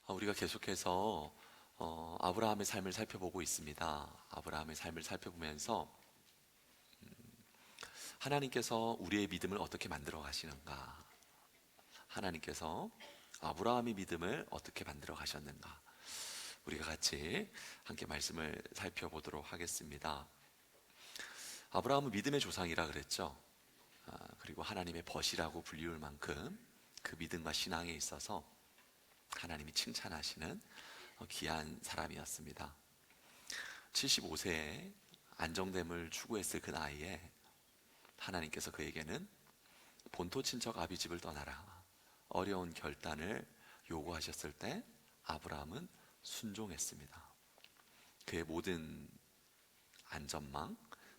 우리가 계속해서 아브라함의 삶을 살펴보고 있습니다. 아브라함의 삶을 살펴보면서 하나님께서 우리의 믿음을 어떻게 만들어 가시는가, 하나님께서 아브라함의 믿음을 어떻게 만들어 가셨는가, 우리가 같이 함께 말씀을 살펴보도록 하겠습니다. 아브라함은 믿음의 조상이라 그랬죠. 그리고 하나님의 벗이라고 불리울 만큼 그 믿음과 신앙에 있어서 하나님이 칭찬하시는 귀한 사람이었습니다. 75세에 안정됨을 추구했을 그 나이에 하나님께서 그에게는 본토 친척 아비 집을 떠나라, 어려운 결단을 요구하셨을 때 아브라함은 순종했습니다. 그의 모든 안전망,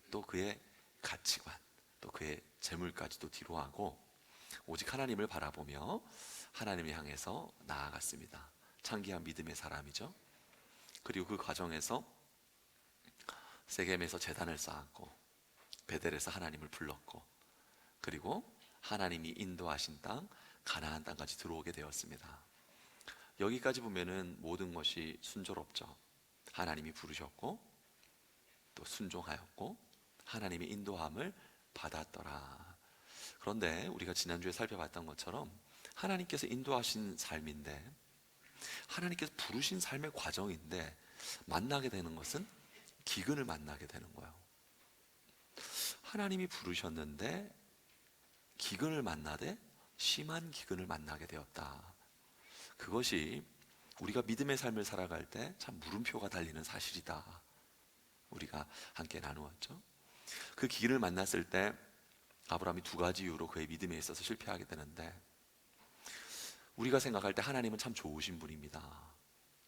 또 그의 가치관, 또 그의 재물까지도 뒤로하고 오직 하나님을 바라보며 하나님을 향해서 나아갔습니다. 창기한 믿음의 사람이죠. 그리고 그 과정에서 세겜에서 제단을 쌓았고, 베델에서 하나님을 불렀고, 그리고 하나님이 인도하신 땅 가나안 땅까지 들어오게 되었습니다. 여기까지 보면은 모든 것이 순조롭죠. 하나님이 부르셨고 또 순종하였고 하나님의 인도함을 받았더라. 그런데 우리가 지난주에 살펴봤던 것처럼 하나님께서 인도하신 삶인데, 하나님께서 부르신 삶의 과정인데 만나게 되는 것은 기근을 만나게 되는 거예요. 하나님이 부르셨는데 기근을 만나되 심한 기근을 만나게 되었다. 그것이 우리가 믿음의 삶을 살아갈 때 참 물음표가 달리는 사실이다. 우리가 함께 나누었죠. 그 기근을 만났을 때 아브라함이 두 가지 이유로 그의 믿음에 있어서 실패하게 되는데, 우리가 생각할 때 하나님은 참 좋으신 분입니다.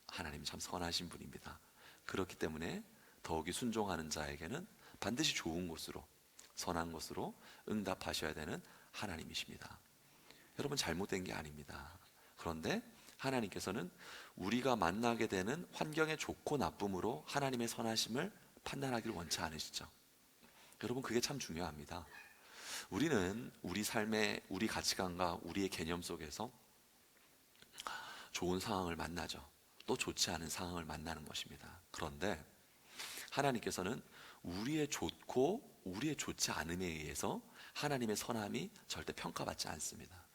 하나님은 참 선하신 분입니다. 그렇기 때문에 더욱이 순종하는 자에게는 반드시 좋은 것으로, 선한 것으로 응답하셔야 되는 하나님이십니다. 여러분, 잘못된 게 아닙니다. 그런데 하나님께서는 우리가 만나게 되는 환경의 좋고 나쁨으로 하나님의 선하심을 판단하기를 원치 않으시죠. 여러분, 그게 참 중요합니다. 우리는 우리 삶의 우리 가치관과 우리의 개념 속에서 좋은 상황을 만나죠. 또 좋지 않은 상황을 만나는 것입니다. 그런데 하나님께서는 우리의 좋고 우리의 좋지 않음에 의해서 하나님의 선함이 절대 평가받지 않습니다.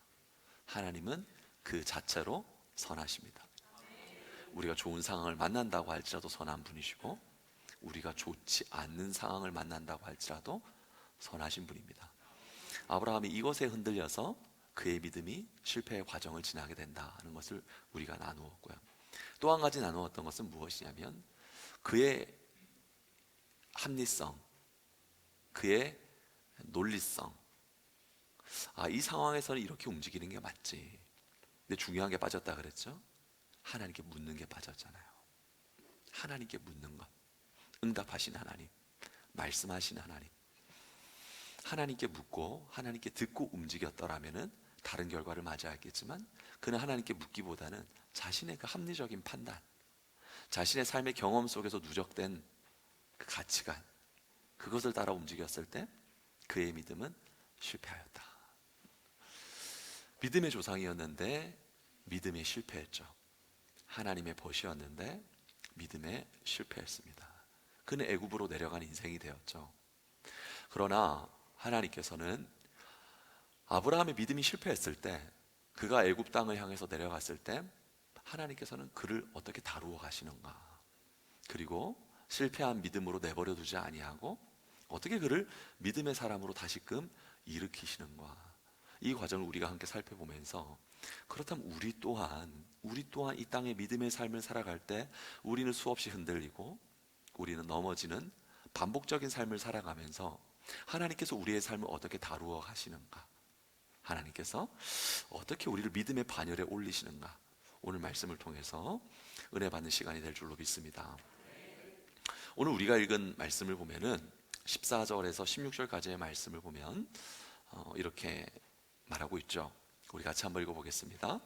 하나님은 그 자체로 선하십니다. 우리가 좋은 상황을 만난다고 할지라도 선한 분이시고, 우리가 좋지 않는 상황을 만난다고 할지라도 선하신 분입니다. 아브라함이 이것에 흔들려서 그의 믿음이 실패의 과정을 지나게 된다는 것을 우리가 나누었고요. 또 한 가지 나누었던 것은 무엇이냐면 그의 합리성, 그의 논리성. 이 상황에서는 이렇게 움직이는 게 맞지. 근데 중요한 게 빠졌다 그랬죠? 하나님께 묻는 게 빠졌잖아요. 하나님께 묻는 것, 응답하신 하나님, 말씀하신 하나님, 하나님께 묻고 하나님께 듣고 움직였더라면은 다른 결과를 맞이했겠지만, 그는 하나님께 묻기보다는 자신의 그 합리적인 판단, 자신의 삶의 경험 속에서 누적된 그 가치관, 그것을 따라 움직였을 때 그의 믿음은 실패하였다. 믿음의 조상이었는데 믿음에 실패했죠. 하나님의 벗이었는데 믿음에 실패했습니다. 그는 애굽으로 내려간 인생이 되었죠. 그러나 하나님께서는 아브라함의 믿음이 실패했을 때, 그가 애굽 땅을 향해서 내려갔을 때 하나님께서는 그를 어떻게 다루어 가시는가, 그리고 실패한 믿음으로 내버려 두지 아니하고 어떻게 그를 믿음의 사람으로 다시금 일으키시는가, 이 과정을 우리가 함께 살펴보면서, 그렇다면 우리 또한 이 땅의 믿음의 삶을 살아갈 때 우리는 수없이 흔들리고 우리는 넘어지는 반복적인 삶을 살아가면서 하나님께서 우리의 삶을 어떻게 다루어 가시는가, 하나님께서 어떻게 우리를 믿음의 반열에 올리시는가, 오늘 말씀을 통해서 은혜 받는 시간이 될 줄로 믿습니다. 오늘 우리가 읽은 말씀을 보면은 14절에서 16절까지의 말씀을 보면 이렇게 말하고 있죠. 우리 같이 한번 읽어보겠습니다.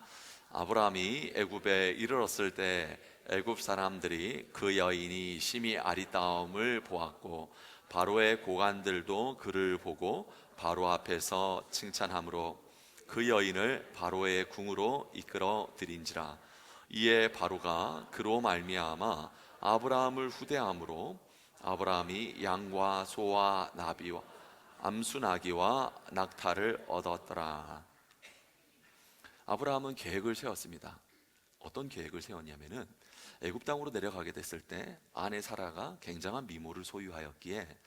아브라함이 애굽에 이르렀을 때 애굽 사람들이 그 여인이 심히 아리따움을 보았고, 바로의 고관들도 그를 보고 바로 앞에서 칭찬함으로 그 여인을 바로의 궁으로 이끌어 들인지라. 이에 바로가 그로 말미암아 아브라함을 후대함으로 아브라함이 양과 소와 나비와 암수 나귀와 낙타를 얻었더라. 아브라함은 계획을 세웠습니다. 어떤 계획을 세웠냐면은 애굽 땅으로 내려가게 됐을 때 아내 사라가 굉장한 미모를 소유하였기에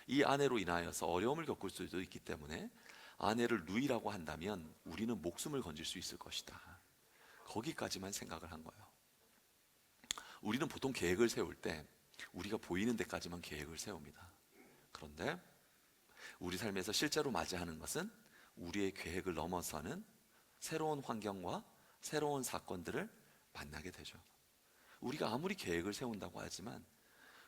이 아내로 인하여서 어려움을 겪을 수도 있기 때문에 아내를 누이라고 한다면 우리는 목숨을 건질 수 있을 것이다. 거기까지만 생각을 한 거예요. 우리는 보통 계획을 세울 때 우리가 보이는 데까지만 계획을 세웁니다. 그런데 우리 삶에서 실제로 맞이하는 것은 우리의 계획을 넘어서는 새로운 환경과 새로운 사건들을 만나게 되죠. 우리가 아무리 계획을 세운다고 하지만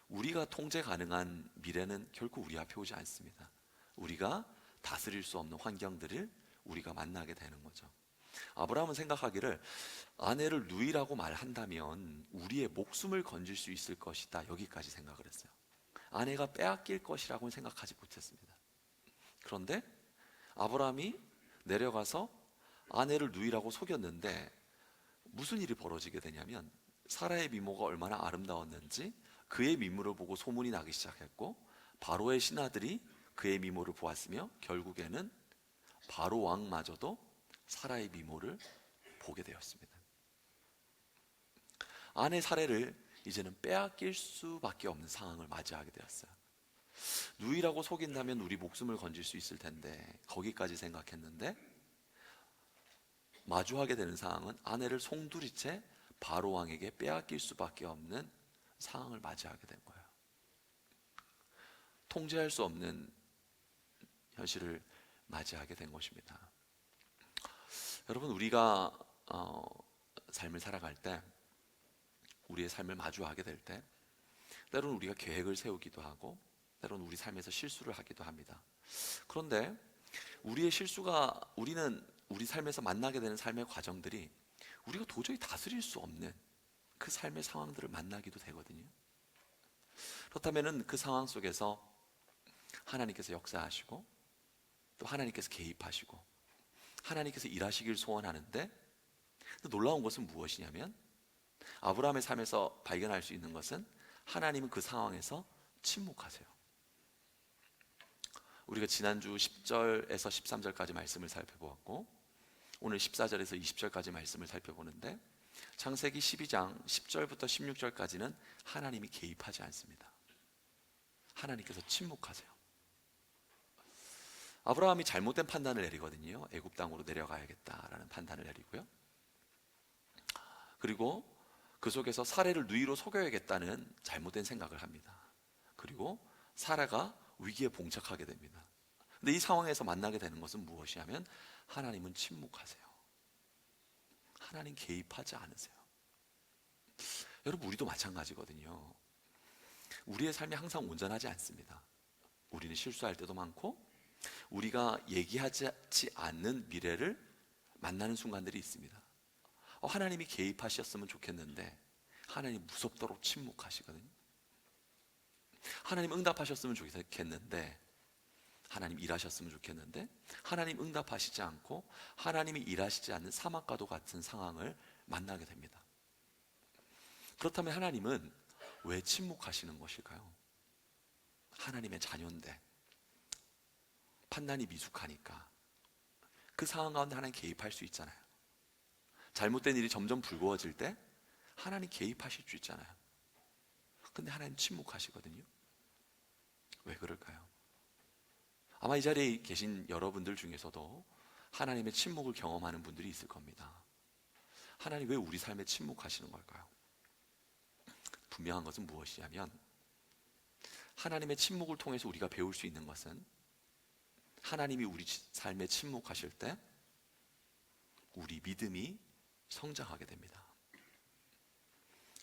우리가 통제 가능한 미래는 결코 우리 앞에 오지 않습니다. 우리가 다스릴 수 없는 환경들을 우리가 만나게 되는 거죠. 아브라함은 생각하기를 아내를 누이라고 말한다면 우리의 목숨을 건질 수 있을 것이다. 여기까지 생각을 했어요. 아내가 빼앗길 것이라고는 생각하지 못했습니다. 그런데 아브라함이 내려가서 아내를 누이라고 속였는데 무슨 일이 벌어지게 되냐면 사라의 미모가 얼마나 아름다웠는지 그의 미모를 보고 소문이 나기 시작했고 바로의 신하들이 그의 미모를 보았으며 결국에는 바로 왕마저도 사라의 미모를 보게 되었습니다. 아내 사례를 이제는 빼앗길 수밖에 없는 상황을 맞이하게 되었어요. 누이라고 속인다면 우리 목숨을 건질 수 있을 텐데 거기까지 생각했는데 마주하게 되는 상황은 아내를 송두리째 바로 왕에게 빼앗길 수밖에 없는 상황을 맞이하게 된 거예요. 통제할 수 없는 현실을 맞이하게 된 것입니다. 여러분, 우리가 삶을 살아갈 때, 우리의 삶을 마주하게 될 때 때로는 우리가 계획을 세우기도 하고 때로는 우리 삶에서 실수를 하기도 합니다. 그런데 우리는 우리 삶에서 만나게 되는 삶의 과정들이 우리가 도저히 다스릴 수 없는 그 삶의 상황들을 만나기도 되거든요. 그렇다면 그 상황 속에서 하나님께서 역사하시고 또 하나님께서 개입하시고 하나님께서 일하시길 소원하는데 놀라운 것은 무엇이냐면 아브라함의 삶에서 발견할 수 있는 것은 하나님은 그 상황에서 침묵하세요. 우리가 지난주 10절에서 13절까지 말씀을 살펴보았고 오늘 14절에서 20절까지 말씀을 살펴보는데 창세기 12장 10절부터 16절까지는 하나님이 개입하지 않습니다. 하나님께서 침묵하세요. 아브라함이 잘못된 판단을 내리거든요. 애굽 땅으로 내려가야겠다라는 판단을 내리고요. 그리고 그 속에서 사라를 누이로 속여야겠다는 잘못된 생각을 합니다. 그리고 사라가 위기에 봉착하게 됩니다. 근데 이 상황에서 만나게 되는 것은 무엇이냐면 하나님은 침묵하세요. 하나님 개입하지 않으세요. 여러분, 우리도 마찬가지거든요. 우리의 삶이 항상 온전하지 않습니다. 우리는 실수할 때도 많고 우리가 얘기하지 않는 미래를 만나는 순간들이 있습니다. 하나님이 개입하셨으면 좋겠는데 하나님 무섭도록 침묵하시거든요. 하나님 응답하셨으면 좋겠는데 하나님 일하셨으면 좋겠는데 하나님 응답하시지 않고 하나님이 일하시지 않는 사막과도 같은 상황을 만나게 됩니다. 그렇다면 하나님은 왜 침묵하시는 것일까요? 하나님의 자녀인데 판단이 미숙하니까 그 상황 가운데 하나님 개입할 수 있잖아요. 잘못된 일이 점점 불거워질 때 하나님 개입하실 수 있잖아요. 근데 하나님 침묵하시거든요. 왜 그럴까요? 아마 이 자리에 계신 여러분들 중에서도 하나님의 침묵을 경험하는 분들이 있을 겁니다. 하나님 왜 우리 삶에 침묵하시는 걸까요? 분명한 것은 무엇이냐면 하나님의 침묵을 통해서 우리가 배울 수 있는 것은 하나님이 우리 삶에 침묵하실 때 우리 믿음이 성장하게 됩니다.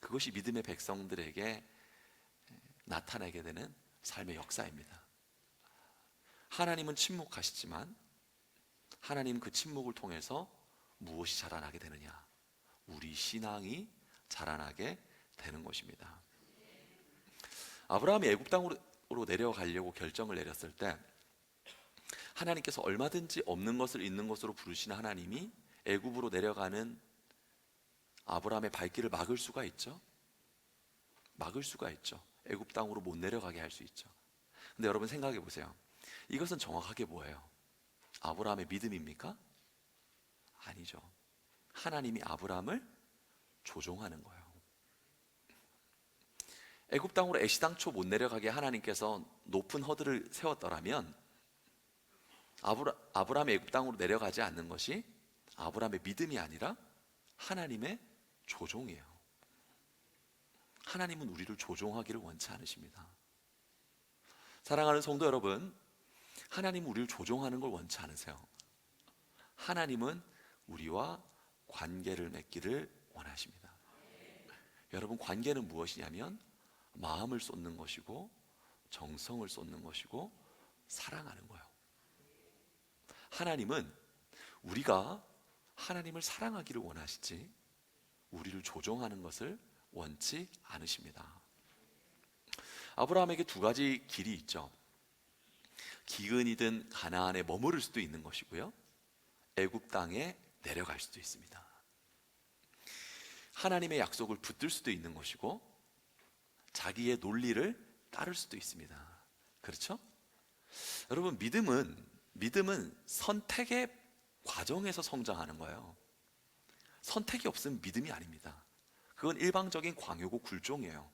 그것이 믿음의 백성들에게 나타나게 되는 삶의 역사입니다. 하나님은 침묵하시지만 하나님은 그 침묵을 통해서 무엇이 자라나게 되느냐? 우리 신앙이 자라나게 되는 것입니다. 아브라함이 애굽 땅으로 내려가려고 결정을 내렸을 때 하나님께서 얼마든지 없는 것을 있는 것으로 부르시는 하나님이 애굽으로 내려가는 아브라함의 발길을 막을 수가 있죠. 막을 수가 있죠. 애굽 땅으로 못 내려가게 할 수 있죠. 근데 여러분 생각해 보세요. 이것은 정확하게 뭐예요? 아브라함의 믿음입니까? 아니죠. 하나님이 아브라함을 조종하는 거예요. 애굽 땅으로 애시당초 못 내려가게 하나님께서 높은 허들을 세웠더라면 아브라함이 애굽 땅으로 내려가지 않는 것이 아브라함의 믿음이 아니라 하나님의 조종이에요. 하나님은 우리를 조종하기를 원치 않으십니다. 사랑하는 성도 여러분, 하나님은 우리를 조종하는 걸 원치 않으세요. 하나님은 우리와 관계를 맺기를 원하십니다. 여러분, 관계는 무엇이냐면 마음을 쏟는 것이고 정성을 쏟는 것이고 사랑하는 거예요. 하나님은 우리가 하나님을 사랑하기를 원하시지 우리를 조종하는 것을 원치 않으십니다. 아브라함에게 두 가지 길이 있죠. 기근이든 가나안에 머무를 수도 있는 것이고요, 애굽 땅에 내려갈 수도 있습니다. 하나님의 약속을 붙들 수도 있는 것이고 자기의 논리를 따를 수도 있습니다. 그렇죠? 여러분, 믿음은 선택의 과정에서 성장하는 거예요. 선택이 없으면 믿음이 아닙니다. 그건 일방적인 광요고 굴종이에요.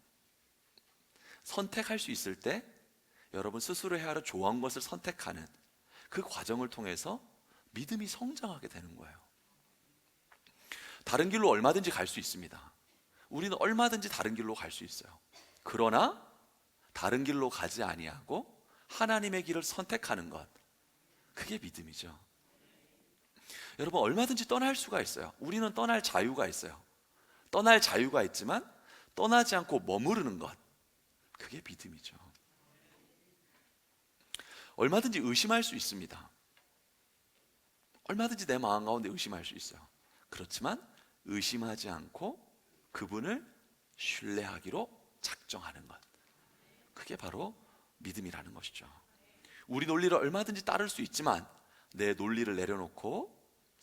선택할 수 있을 때 여러분 스스로 해야 할 좋은 것을 선택하는 그 과정을 통해서 믿음이 성장하게 되는 거예요. 다른 길로 얼마든지 갈 수 있습니다. 우리는 얼마든지 다른 길로 갈 수 있어요. 그러나 다른 길로 가지 아니하고 하나님의 길을 선택하는 것, 그게 믿음이죠. 여러분, 얼마든지 떠날 수가 있어요. 우리는 떠날 자유가 있어요. 떠날 자유가 있지만 떠나지 않고 머무르는 것, 그게 믿음이죠. 얼마든지 의심할 수 있습니다. 얼마든지 내 마음 가운데 의심할 수 있어요. 그렇지만 의심하지 않고 그분을 신뢰하기로 작정하는 것, 그게 바로 믿음이라는 것이죠. 우리 논리를 얼마든지 따를 수 있지만 내 논리를 내려놓고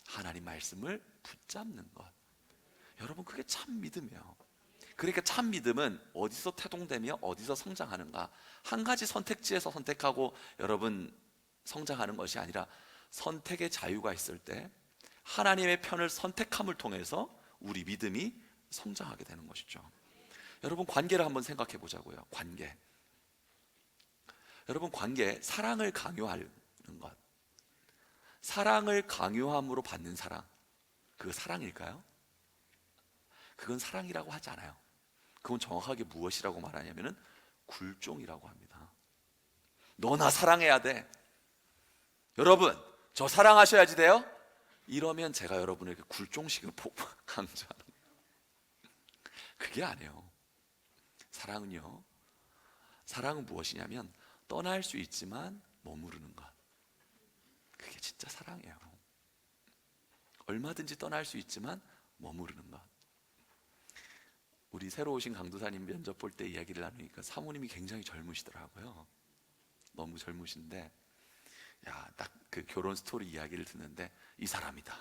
하나님 말씀을 붙잡는 것, 여러분, 그게 참 믿음이에요. 그러니까 참 믿음은 어디서 태동되며 어디서 성장하는가, 한 가지 선택지에서 선택하고 여러분 성장하는 것이 아니라 선택의 자유가 있을 때 하나님의 편을 선택함을 통해서 우리 믿음이 성장하게 되는 것이죠. 여러분, 관계를 한번 생각해 보자고요. 관계. 여러분, 관계, 사랑을 강요하는 것, 사랑을 강요함으로 받는 사랑, 그거 사랑일까요? 그건 사랑이라고 하지 않아요. 그건 정확하게 무엇이라고 말하냐면은 굴종이라고 합니다. 너 나 사랑해야 돼. 여러분, 저 사랑하셔야지 돼요? 이러면 제가 여러분에게 굴종식을 강조하는 거예요. 그게 아니에요. 사랑은요, 사랑은 무엇이냐면 떠날 수 있지만 머무르는 것, 그게 진짜 사랑이에요. 얼마든지 떠날 수 있지만 머무르는 것. 우리 새로 오신 강도사님 면접 볼 때 이야기를 나누니까 사모님이 굉장히 젊으시더라고요. 너무 젊으신데, 야, 딱 그 결혼 스토리 이야기를 듣는데 이 사람이다,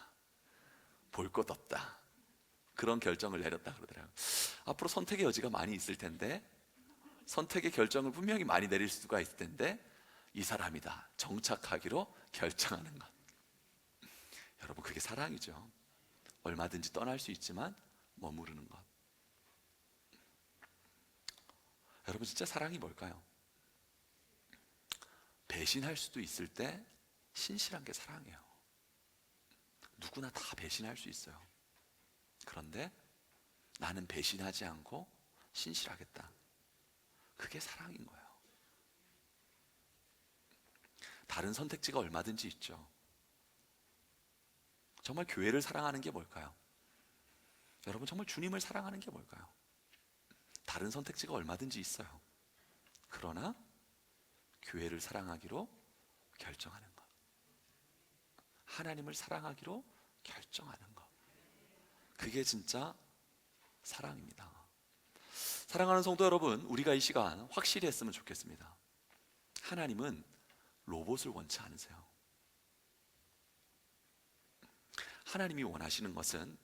볼 것 없다, 그런 결정을 내렸다 그러더라고요. 앞으로 선택의 여지가 많이 있을 텐데, 선택의 결정을 분명히 많이 내릴 수가 있을 텐데 이 사람이다, 정착하기로 결정하는 것, 여러분, 그게 사랑이죠. 얼마든지 떠날 수 있지만 머무르는 것. 여러분, 진짜 사랑이 뭘까요? 배신할 수도 있을 때 신실한 게 사랑이에요. 누구나 다 배신할 수 있어요. 그런데 나는 배신하지 않고 신실하겠다, 그게 사랑인 거예요. 다른 선택지가 얼마든지 있죠. 정말 교회를 사랑하는 게 뭘까요? 여러분, 정말 주님을 사랑하는 게 뭘까요? 다른 선택지가 얼마든지 있어요. 그러나 교회를 사랑하기로 결정하는 것, 하나님을 사랑하기로 결정하는 것, 그게 진짜 사랑입니다. 사랑하는 성도 여러분, 우리가 이 시간 확실히 했으면 좋겠습니다. 하나님은 로봇을 원치 않으세요. 하나님이 원하시는 것은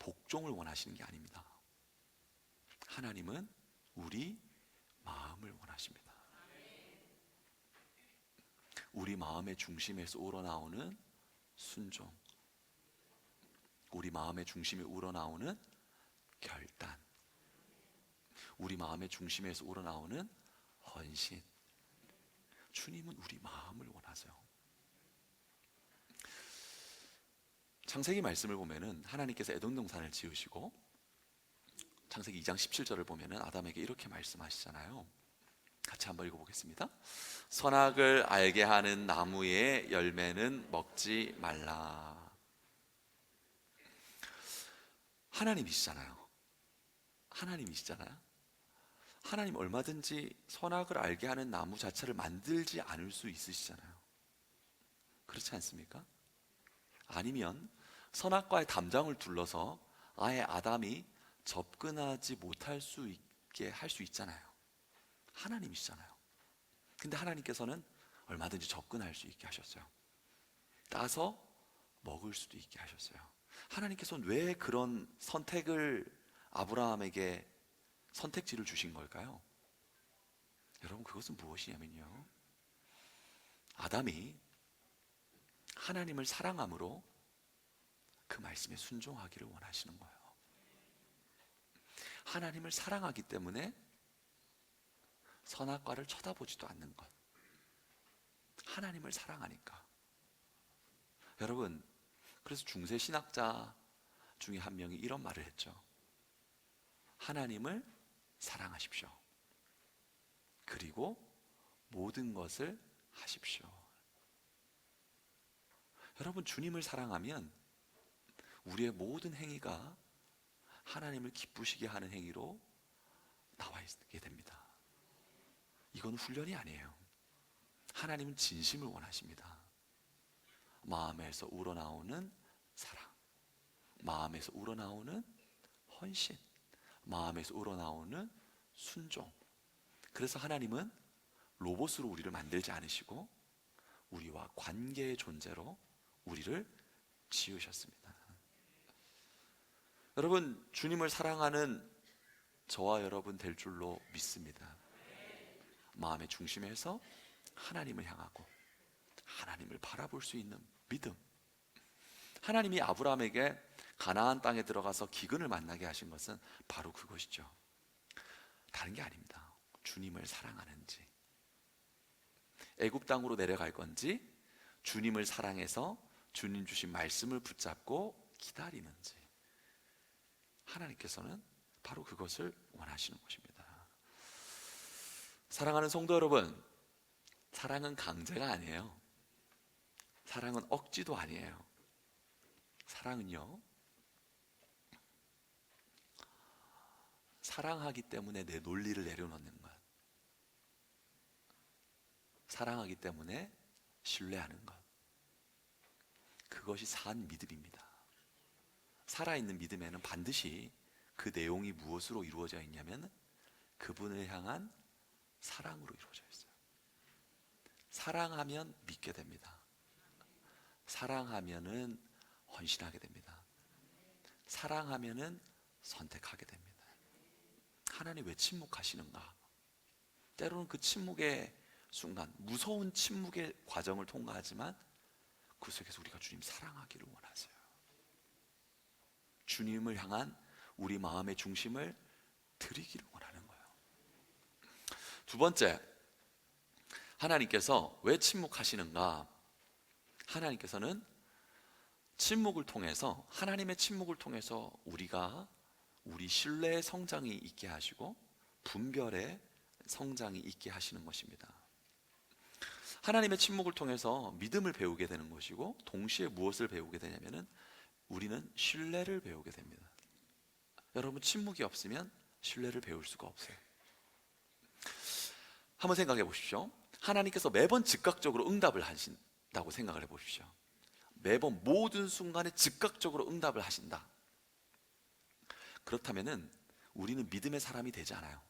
복종을 원하시는 게 아닙니다. 하나님은 우리 마음을 원하십니다. 우리 마음의 중심에서 우러나오는 순종, 우리 마음의 중심에 우러나오는 결단, 우리 마음의 중심에서 우러나오는 헌신. 주님은 우리 마음을 원하세요. 창세기 말씀을 보면은 하나님께서 에덴 동산을 지으시고 창세기 2장 17절을 보면은 아담에게 이렇게 말씀하시잖아요. 같이 한번 읽어보겠습니다. 선악을 알게 하는 나무의 열매는 먹지 말라. 하나님이시잖아요. 하나님 얼마든지 선악을 알게 하는 나무 자체를 만들지 않을 수 있으시잖아요. 그렇지 않습니까? 아니면 선악과의 담장을 둘러서 아예 아담이 접근하지 못할 수 있게 할 수 있잖아요. 하나님이시잖아요. 근데 하나님께서는 얼마든지 접근할 수 있게 하셨어요. 따서 먹을 수도 있게 하셨어요. 하나님께서는 왜 그런 선택을 아브라함에게 선택지를 주신 걸까요? 여러분, 그것은 무엇이냐면요, 아담이 하나님을 사랑함으로 그 말씀에 순종하기를 원하시는 거예요. 하나님을 사랑하기 때문에 선악과를 쳐다보지도 않는 것. 하나님을 사랑하니까. 여러분, 그래서 중세 신학자 중에 한 명이 이런 말을 했죠. 하나님을 사랑하십시오. 그리고 모든 것을 하십시오. 여러분, 주님을 사랑하면 우리의 모든 행위가 하나님을 기쁘시게 하는 행위로 나와 있게 됩니다. 이건 훈련이 아니에요. 하나님은 진심을 원하십니다. 마음에서 우러나오는 사랑, 마음에서 우러나오는 헌신, 마음에서 우러나오는 순종. 그래서 하나님은 로봇으로 우리를 만들지 않으시고 우리와 관계의 존재로 우리를 지으셨습니다. 여러분, 주님을 사랑하는 저와 여러분 될 줄로 믿습니다. 마음의 중심에서 하나님을 향하고 하나님을 바라볼 수 있는 믿음. 하나님이 아브라함에게 가나안 땅에 들어가서 기근을 만나게 하신 것은 바로 그것이죠. 다른 게 아닙니다. 주님을 사랑하는지, 애굽 땅으로 내려갈 건지, 주님을 사랑해서 주님 주신 말씀을 붙잡고 기다리는지, 하나님께서는 바로 그것을 원하시는 것입니다. 사랑하는 성도 여러분, 사랑은 강제가 아니에요. 사랑은 억지도 아니에요. 사랑은요, 사랑하기 때문에 내 논리를 내려놓는 것, 사랑하기 때문에 신뢰하는 것, 그것이 산 믿음입니다. 살아있는 믿음에는 반드시 그 내용이 무엇으로 이루어져 있냐면 그분을 향한 사랑으로 이루어져 있어요. 사랑하면 믿게 됩니다. 사랑하면은 헌신하게 됩니다. 사랑하면은 선택하게 됩니다. 하나님 왜 침묵하시는가? 때로는 그 침묵의 순간, 무서운 침묵의 과정을 통과하지만 그 속에서 우리가 주님 사랑하기를 원하세요. 주님을 향한 우리 마음의 중심을 드리기를 원하는 거예요. 두 번째, 하나님께서 왜 침묵하시는가? 하나님께서는 침묵을 통해서, 하나님의 침묵을 통해서 우리 신뢰의 성장이 있게 하시고 분별의 성장이 있게 하시는 것입니다. 하나님의 침묵을 통해서 믿음을 배우게 되는 것이고, 동시에 무엇을 배우게 되냐면은 우리는 신뢰를 배우게 됩니다. 여러분, 침묵이 없으면 신뢰를 배울 수가 없어요. 한번 생각해 보십시오. 하나님께서 매번 즉각적으로 응답을 하신다고 생각을 해 보십시오. 매번 모든 순간에 즉각적으로 응답을 하신다. 그렇다면은 우리는 믿음의 사람이 되지 않아요.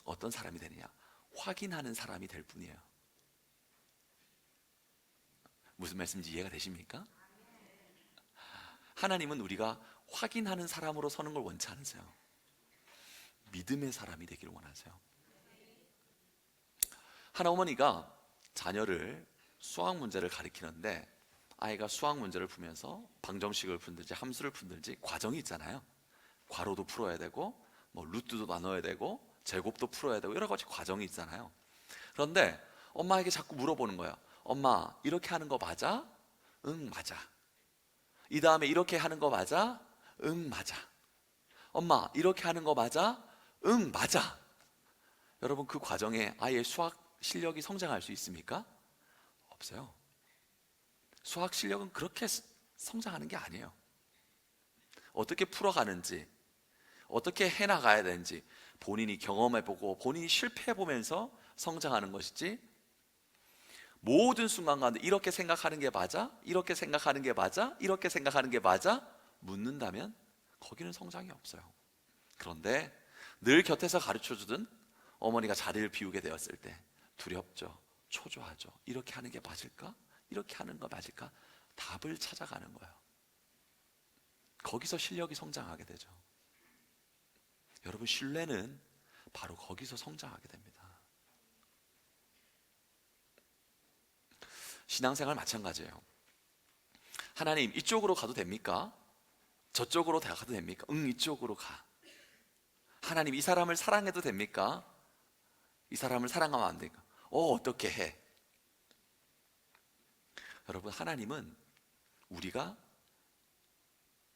어떤 사람이 되느냐? 확인하는 사람이 될 뿐이에요. 무슨 말씀인지 이해가 되십니까? 하나님은 우리가 확인하는 사람으로 서는 걸 원치 않으세요? 믿음의 사람이 되기를 원하세요. 한 어머니가 자녀를 수학 문제를 가리키는데, 아이가 수학 문제를 풀면서 방정식을 푼든지 함수를 푼든지 과정이 있잖아요. 괄호도 풀어야 되고 뭐 루트도 나눠야 되고 제곱도 풀어야 되고 여러 가지 과정이 있잖아요. 그런데 엄마에게 자꾸 물어보는 거예요. 엄마, 이렇게 하는 거 맞아? 응, 맞아. 이 다음에 이렇게 하는 거 맞아? 응, 맞아. 엄마, 이렇게 하는 거 맞아? 응, 맞아. 여러분, 그 과정에 아이의 수학 실력이 성장할 수 있습니까? 없어요. 수학 실력은 그렇게 성장하는 게 아니에요. 어떻게 풀어가는지, 어떻게 해나가야 되는지 본인이 경험해보고 본인이 실패해보면서 성장하는 것이지, 모든 순간 가운데 이렇게 생각하는 게 맞아? 이렇게 생각하는 게 맞아? 이렇게 생각하는 게 맞아? 묻는다면 거기는 성장이 없어요. 그런데 늘 곁에서 가르쳐주던 어머니가 자리를 비우게 되었을 때 두렵죠, 초조하죠. 이렇게 하는 게 맞을까? 이렇게 하는 거 맞을까? 답을 찾아가는 거예요. 거기서 실력이 성장하게 되죠. 여러분, 신뢰는 바로 거기서 성장하게 됩니다. 신앙생활 마찬가지예요. 하나님, 이쪽으로 가도 됩니까? 저쪽으로 가도 됩니까? 응, 이쪽으로 가. 하나님, 이 사람을 사랑해도 됩니까? 이 사람을 사랑하면 안 됩니까? 어떻게 해? 여러분, 하나님은 우리가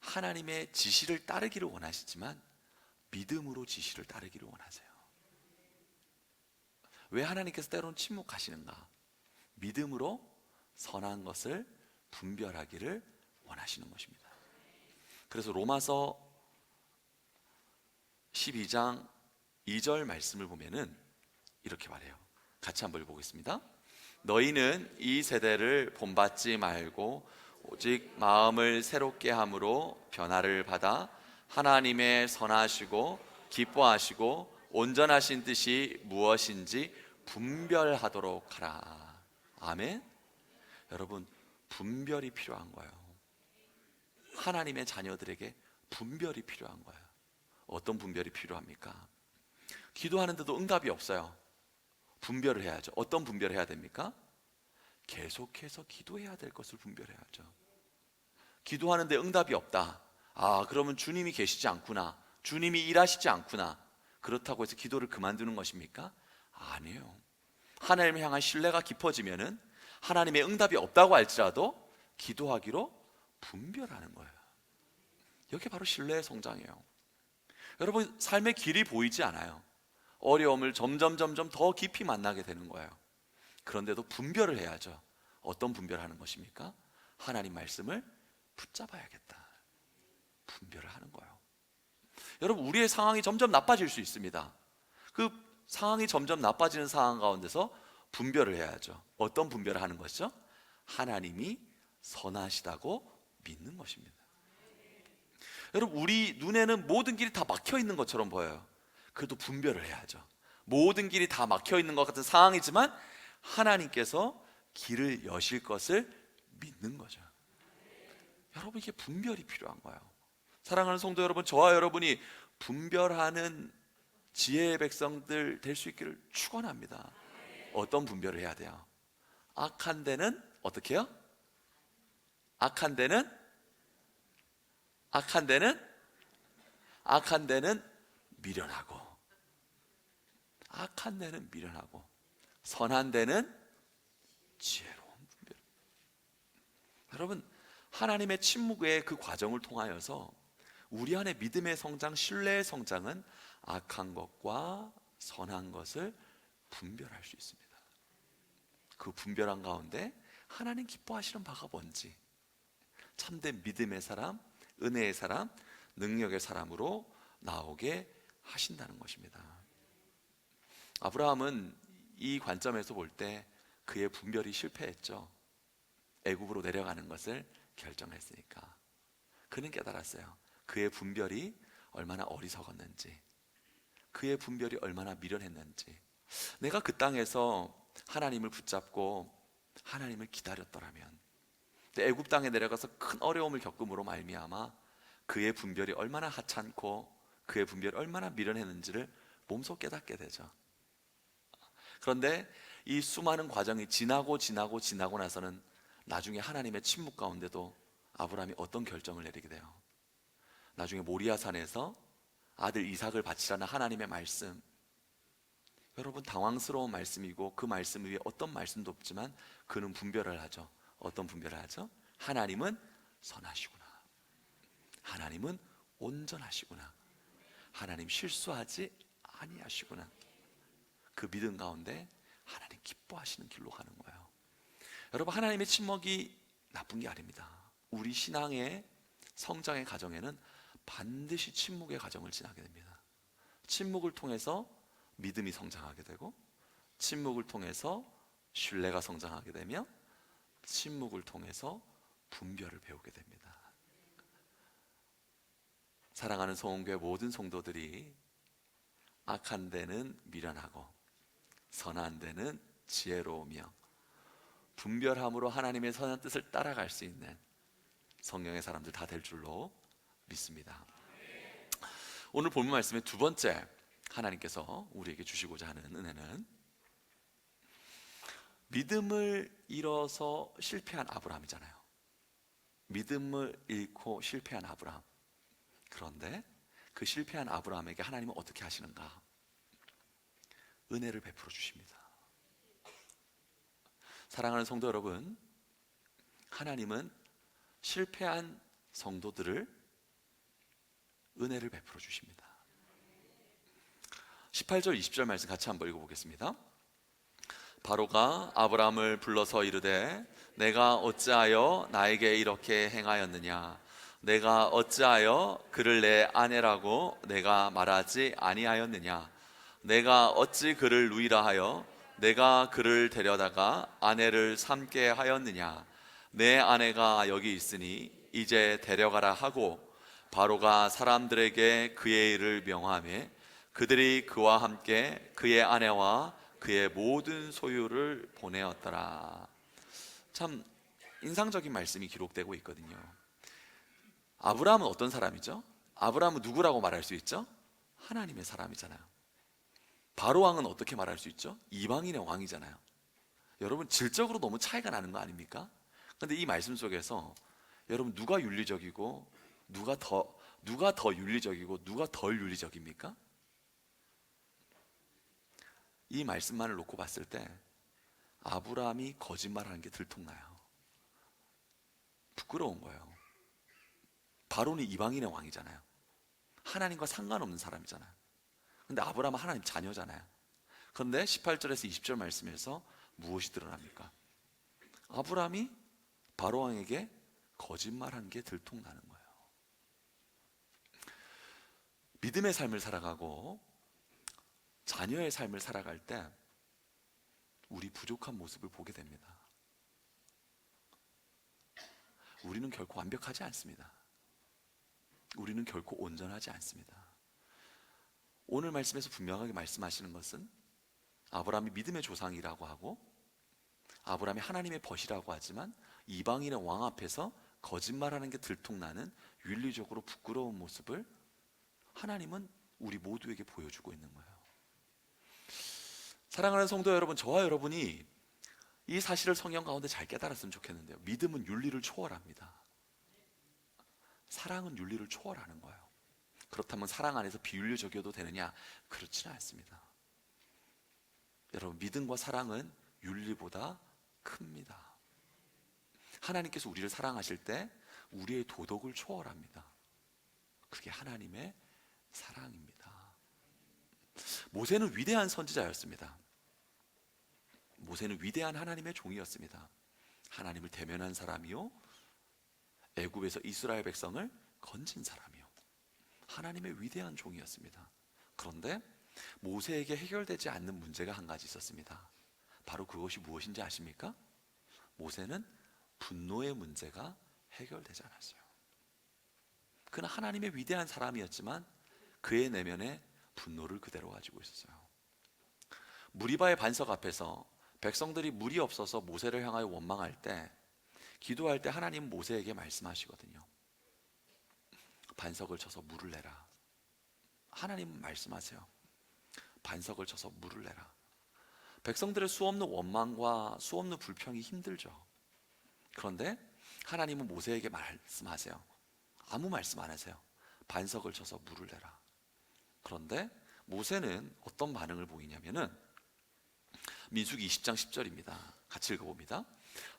하나님의 지시를 따르기를 원하시지만 믿음으로 지시를 따르기를 원하세요. 왜 하나님께서 때로는 침묵하시는가? 믿음으로 선한 것을 분별하기를 원하시는 것입니다. 그래서 로마서 12장 2절 말씀을 보면은 이렇게 말해요. 같이 한번 읽어보겠습니다. 너희는 이 세대를 본받지 말고 오직 마음을 새롭게 함으로 변화를 받아 하나님의 선하시고 기뻐하시고 온전하신 뜻이 무엇인지 분별하도록 하라. 아멘. 여러분, 분별이 필요한 거예요. 하나님의 자녀들에게 분별이 필요한 거예요. 어떤 분별이 필요합니까? 기도하는데도 응답이 없어요. 분별을 해야죠. 어떤 분별을 해야 됩니까? 계속해서 기도해야 될 것을 분별해야죠. 기도하는데 응답이 없다. 그러면 주님이 계시지 않구나. 주님이 일하시지 않구나. 그렇다고 해서 기도를 그만두는 것입니까? 아니에요. 하나님을 향한 신뢰가 깊어지면은 하나님의 응답이 없다고 할지라도 기도하기로 분별하는 거예요. 이게 바로 신뢰의 성장이에요. 여러분, 삶의 길이 보이지 않아요. 어려움을 점점 더 깊이 만나게 되는 거예요. 그런데도 분별을 해야죠. 어떤 분별하는 것입니까? 하나님 말씀을 붙잡아야겠다. 분별을 하는 거예요. 여러분, 우리의 상황이 점점 나빠질 수 있습니다. 그 상황이 점점 나빠지는 상황 가운데서 분별을 해야죠. 어떤 분별을 하는 것이죠? 하나님이 선하시다고 믿는 것입니다. 여러분, 우리 눈에는 모든 길이 다 막혀 있는 것처럼 보여요. 그래도 분별을 해야죠. 모든 길이 다 막혀 있는 것 같은 상황이지만 하나님께서 길을 여실 것을 믿는 거죠. 여러분, 이게 분별이 필요한 거예요. 사랑하는 성도 여러분, 저와 여러분이 분별하는 지혜의 백성들 될 수 있기를 축원합니다. 어떤 분별을 해야 돼요? 악한 데는 어떻게 해요? 악한 데는 미련하고, 악한 데는 미련하고, 선한 데는 지혜로운 분별. 여러분, 하나님의 침묵의 그 과정을 통하여서 우리 안에 믿음의 성장, 신뢰의 성장은 악한 것과 선한 것을 분별할 수 있습니다. 그 분별한 가운데 하나님 기뻐하시는 바가 뭔지, 참된 믿음의 사람, 은혜의 사람, 능력의 사람으로 나오게 하신다는 것입니다. 아브라함은 이 관점에서 볼 때 그의 분별이 실패했죠. 애굽으로 내려가는 것을 결정했으니까. 그는 깨달았어요. 그의 분별이 얼마나 어리석었는지, 그의 분별이 얼마나 미련했는지. 내가 그 땅에서 하나님을 붙잡고 하나님을 기다렸더라면, 애굽 땅에 내려가서 큰 어려움을 겪음으로 말미암아 그의 분별이 얼마나 하찮고 그의 분별이 얼마나 미련했는지를 몸소 깨닫게 되죠. 그런데 이 수많은 과정이 지나고 나서는 나중에 하나님의 침묵 가운데도 아브라함이 어떤 결정을 내리게 돼요. 나중에 모리아산에서 아들 이삭을 바치라는 하나님의 말씀, 여러분 당황스러운 말씀이고 그 말씀 위에 어떤 말씀도 없지만 그는 분별을 하죠. 어떤 분별을 하죠? 하나님은 선하시구나, 하나님은 온전하시구나, 하나님 실수하지 아니하시구나. 그 믿음 가운데 하나님 기뻐하시는 길로 가는 거예요. 여러분, 하나님의 침묵이 나쁜 게 아닙니다. 우리 신앙의 성장의 과정에는 반드시 침묵의 과정을 지나게 됩니다. 침묵을 통해서 믿음이 성장하게 되고, 침묵을 통해서 신뢰가 성장하게 되며, 침묵을 통해서 분별을 배우게 됩니다. 사랑하는 소원교회 모든 성도들이 악한 데는 미련하고 선한 데는 지혜로우며 분별함으로 하나님의 선한 뜻을 따라갈 수 있는 성령의 사람들 다 될 줄로 믿습니다. 오늘 본문 말씀의 두 번째 하나님께서 우리에게 주시고자 하는 은혜는 믿음을 잃어서 실패한 아브라함이잖아요. 믿음을 잃고 실패한 아브라함. 그런데 그 실패한 아브라함에게 하나님은 어떻게 하시는가? 은혜를 베풀어 주십니다. 사랑하는 성도 여러분, 하나님은 실패한 성도들을 은혜를 베풀어 주십니다. 18절 20절 말씀 같이 한번 읽어보겠습니다. 바로가 아브라함을 불러서 이르되 내가 어찌하여 나에게 이렇게 행하였느냐? 내가 어찌하여 그를 내 아내라고 내가 말하지 아니하였느냐? 내가 어찌 그를 누이라 하여 내가 그를 데려다가 아내를 삼게 하였느냐? 내 아내가 여기 있으니 이제 데려가라 하고 바로가 사람들에게 그의 일을 명하매 그들이 그와 함께 그의 아내와 그의 모든 소유를 보내었더라. 참 인상적인 말씀이 기록되고 있거든요. 아브라함은 어떤 사람이죠? 아브라함은 누구라고 말할 수 있죠? 하나님의 사람이잖아요. 바로 왕은 어떻게 말할 수 있죠? 이방인의 왕이잖아요. 여러분, 질적으로 너무 차이가 나는 거 아닙니까? 그런데 이 말씀 속에서 여러분, 누가 윤리적이고 누가 더 윤리적이고 누가 덜 윤리적입니까? 이 말씀만을 놓고 봤을 때 아브라함이 거짓말하는 게 들통나요. 부끄러운 거예요. 바로는 이방인의 왕이잖아요. 하나님과 상관없는 사람이잖아요. 근데 아브라함은 하나님 자녀잖아요. 그런데 18절에서 20절 말씀에서 무엇이 드러납니까? 아브라함이 바로 왕에게 거짓말한 게 들통나는 거예요. 믿음의 삶을 살아가고 자녀의 삶을 살아갈 때 우리 부족한 모습을 보게 됩니다. 우리는 결코 완벽하지 않습니다. 우리는 결코 온전하지 않습니다. 오늘 말씀에서 분명하게 말씀하시는 것은 아브라함이 믿음의 조상이라고 하고 아브라함이 하나님의 벗이라고 하지만 이방인의 왕 앞에서 거짓말하는 게 들통나는 윤리적으로 부끄러운 모습을 하나님은 우리 모두에게 보여주고 있는 거예요. 사랑하는 성도 여러분, 저와 여러분이 이 사실을 성경 가운데 잘 깨달았으면 좋겠는데요. 믿음은 윤리를 초월합니다. 사랑은 윤리를 초월하는 거예요. 그렇다면 사랑 안에서 비윤리적이어도 되느냐? 그렇지는 않습니다. 여러분, 믿음과 사랑은 윤리보다 큽니다. 하나님께서 우리를 사랑하실 때 우리의 도덕을 초월합니다. 그게 하나님의 사랑입니다. 모세는 위대한 선지자였습니다. 모세는 위대한 하나님의 종이었습니다. 하나님을 대면한 사람이요, 애굽에서 이스라엘 백성을 건진 사람이요, 하나님의 위대한 종이었습니다. 그런데 모세에게 해결되지 않는 문제가 한 가지 있었습니다. 바로 그것이 무엇인지 아십니까? 모세는 분노의 문제가 해결되지 않았어요. 그는 하나님의 위대한 사람이었지만 그의 내면에 분노를 그대로 가지고 있었어요. 무리바의 반석 앞에서 백성들이 물이 없어서 모세를 향하여 원망할 때, 기도할 때 하나님 모세에게 말씀하시거든요. 반석을 쳐서 물을 내라. 하나님은 말씀하세요. 반석을 쳐서 물을 내라. 백성들의 수없는 원망과 수없는 불평이 힘들죠. 그런데 하나님은 모세에게 말씀하세요. 아무 말씀 안 하세요. 반석을 쳐서 물을 내라. 그런데 모세는 어떤 반응을 보이냐면은 민수기 20장 10절입니다. 같이 읽어봅니다.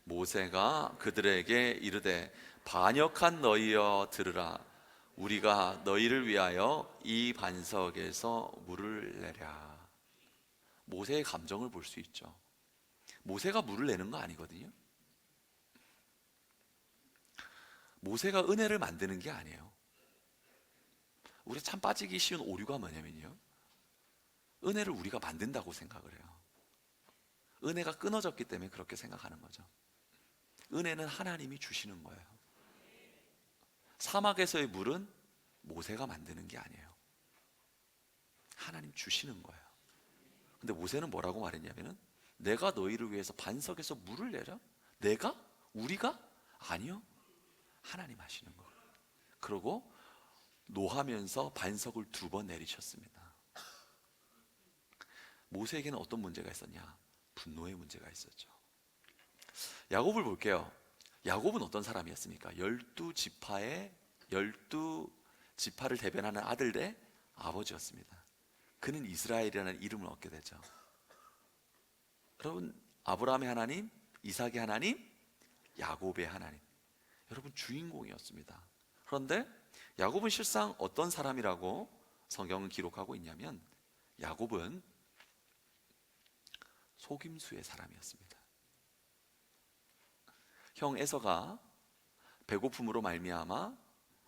모세가 그들에게 이르되 반역한 너희여 들으라. 우리가 너희를 위하여 이 반석에서 물을 내랴. 모세의 감정을 볼 수 있죠. 모세가 물을 내는 거 아니거든요. 모세가 은혜를 만드는 게 아니에요. 우리 참 빠지기 쉬운 오류가 뭐냐면요, 은혜를 우리가 만든다고 생각을 해요. 은혜가 끊어졌기 때문에 그렇게 생각하는 거죠. 은혜는 하나님이 주시는 거예요. 사막에서의 물은 모세가 만드는 게 아니에요. 하나님 주시는 거예요. 근데 모세는 뭐라고 말했냐면은 내가 너희를 위해서 반석에서 물을 내라? 내가? 우리가? 아니요. 하나님 하시는 거예요. 그러고 노하면서 반석을 2번 내리셨습니다. 모세에게는 어떤 문제가 있었냐? 분노의 문제가 있었죠. 야곱을 볼게요. 야곱은 어떤 사람이었습니까? 12지파를 대변하는 아들의 아버지였습니다. 그는 이스라엘이라는 이름을 얻게 되죠. 여러분, 아브라함의 하나님, 이삭의 하나님, 야곱의 하나님, 여러분 주인공이었습니다. 그런데 야곱은 실상 어떤 사람이라고 성경은 기록하고 있냐면 야곱은 속임수의 사람이었습니다. 형 에서가 배고픔으로 말미암아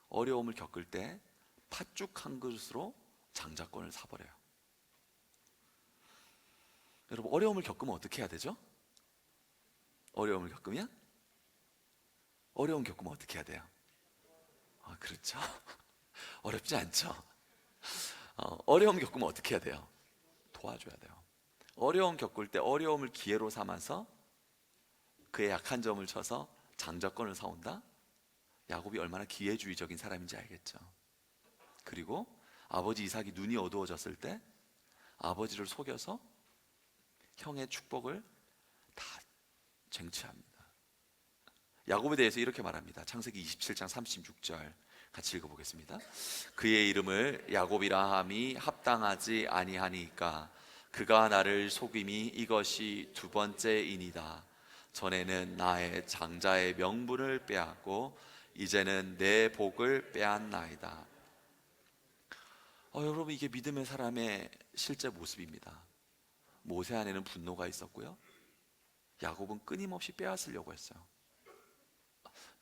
어려움을 겪을 때 팥죽 한 그릇으로 장자권을 사버려요. 여러분, 어려움을 겪으면 어떻게 해야 되죠? 어려움 겪으면 어떻게 해야 돼요? 그렇죠. 어렵지 않죠. 어려움 겪으면 어떻게 해야 돼요? 도와줘야 돼요. 어려움 겪을 때 어려움을 기회로 삼아서 그의 약한 점을 쳐서 장자권을 사온다? 야곱이 얼마나 기회주의적인 사람인지 알겠죠. 그리고 아버지 이삭이 눈이 어두워졌을 때 아버지를 속여서 형의 축복을 다 쟁취합니다. 야곱에 대해서 이렇게 말합니다. 창세기 27장 36절 같이 읽어보겠습니다. 그의 이름을 야곱이라 함이 합당하지 아니하니까 그가 나를 속임이 이것이 2번째이니이다. 전에는 나의 장자의 명분을 빼앗고 이제는 내 복을 빼앗나이다. 여러분, 이게 믿음의 사람의 실제 모습입니다. 모세 안에는 분노가 있었고요, 야곱은 끊임없이 빼앗으려고 했어요.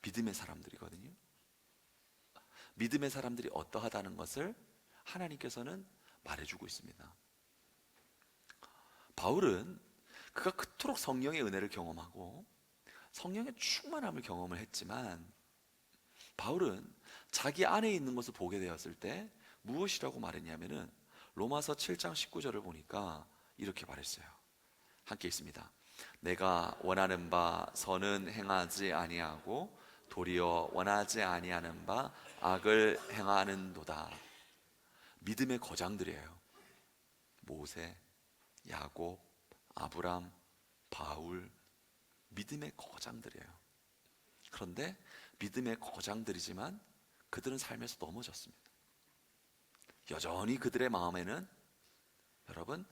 믿음의 사람들이거든요. 믿음의 사람들이 어떠하다는 것을 하나님께서는 말해주고 있습니다. 바울은 그가 그토록 성령의 은혜를 경험하고 성령의 충만함을 경험을 했지만 바울은 자기 안에 있는 것을 보게 되었을 때 무엇이라고 말했냐면은 로마서 7장 19절을 보니까 이렇게 말했어요. 함께 있습니다. 내가 원하는 바 선은 행하지 아니하고 도리어 원하지 아니하는 바 악을 행하는도다. 믿음의 거장들이에요. 모세, 야곱, 아브람, 바울, 믿음의 거장들이에요. 그런데 믿음의 거장들이지만 그들은 삶에서 넘어졌습니다. 여전히 그들의 마음에는 여러분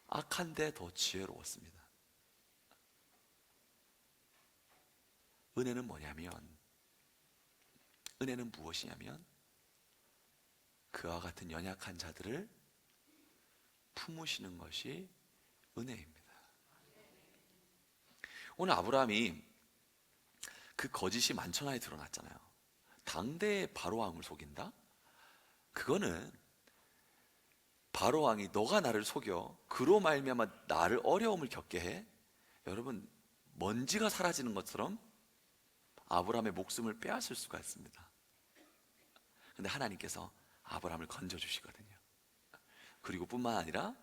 악한데 더 지혜로웠습니다. 은혜는 뭐냐면, 은혜는 무엇이냐면 그와 같은 연약한 자들을 품으시는 것이 은혜입니다. 오늘 아브라함이 그 거짓이 만천하에 드러났잖아요. 당대의 바로왕을 속인다? 그거는 바로왕이 너가 나를 속여 그로 말미암아 나를 어려움을 겪게 해, 여러분 먼지가 사라지는 것처럼 아브라함의 목숨을 빼앗을 수가 있습니다. 근데 하나님께서 아브라함을 건져주시거든요. 그리고 뿐만 아니라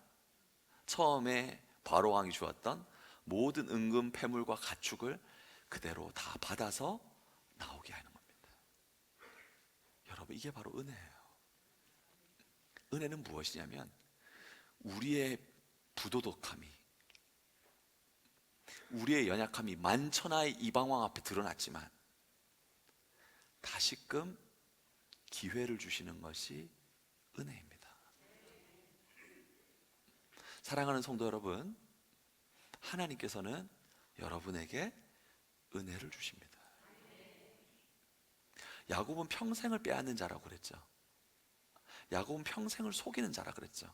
처음에 바로왕이 주었던 모든 은금 패물과 가축을 그대로 다 받아서 나오게 하는 겁니다. 여러분, 이게 바로 은혜예요. 은혜는 무엇이냐면 우리의 부도덕함이, 우리의 연약함이 만천하의 이방왕 앞에 드러났지만 다시금 기회를 주시는 것이 은혜입니다. 사랑하는 성도 여러분, 하나님께서는 여러분에게 은혜를 주십니다. 야곱은 평생을 빼앗는 자라고 그랬죠. 야곱은 평생을 속이는 자라 그랬죠.